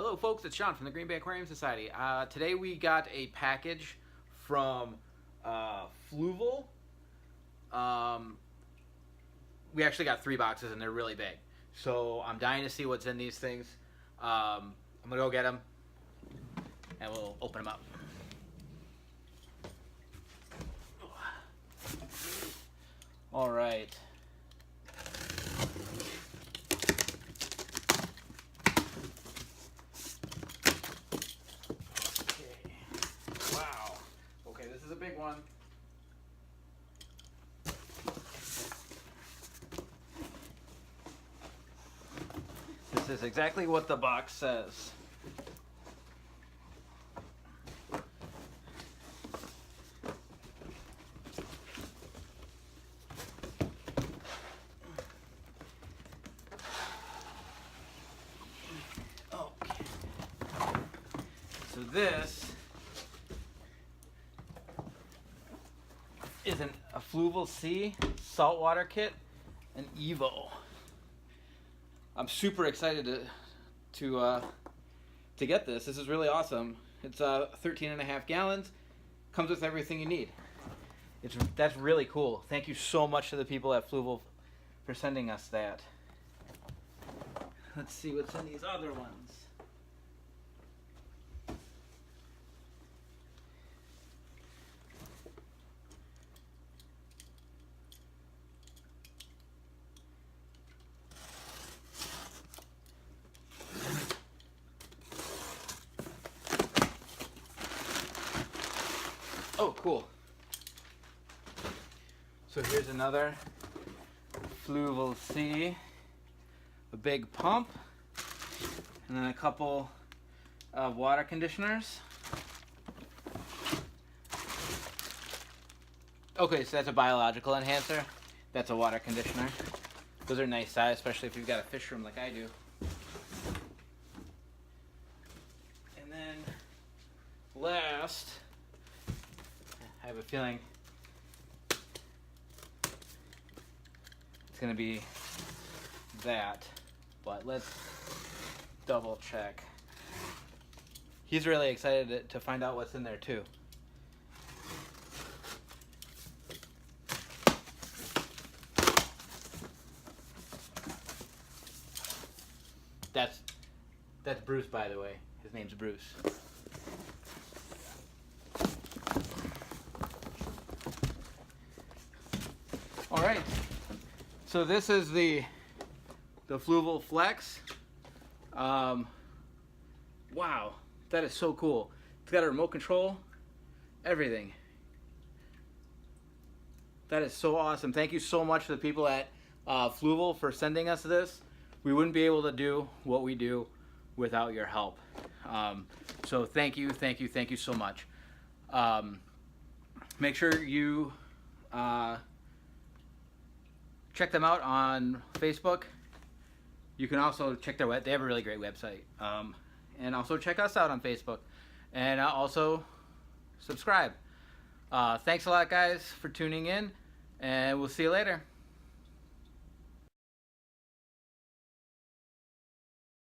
Hello folks, it's Sean from the Green Bay Aquarium Society. Today we got a package from Fluval. We actually got 3 boxes and they're really big. So I'm dying to see what's in these things. I'm going to go get them and we'll open them up. All right. Wow. Okay, this is a big one. This is exactly what the box says. Okay. So this is a Fluval C saltwater kit, an Evo. I'm super excited to get this. This is really awesome. It's 13.5 gallons. Comes with everything you need. That's really cool. Thank you so much to the people at Fluval for sending us that. Let's see what's in these other ones. Oh, cool. So here's another Fluval C, a big pump, and then a couple of water conditioners. Okay, so that's a biological enhancer. That's a water conditioner. Those are nice size, especially if you've got a fish room like I do. And then last, I have a feeling it's going to be that, but let's double check. He's really excited to find out what's in there too. That's Bruce, by the way. His name's Bruce. All right, so this is the Fluval Flex. Wow, that is so cool. It's got a remote control, everything. That is so awesome. Thank you so much to the people at Fluval for sending us this. We wouldn't be able to do what we do without your help. So thank you so much. Make sure you check them out on Facebook. You can also check their web. They have a really great website. And also check us out on Facebook. And also subscribe. Thanks a lot, guys, for tuning in. And we'll see you later.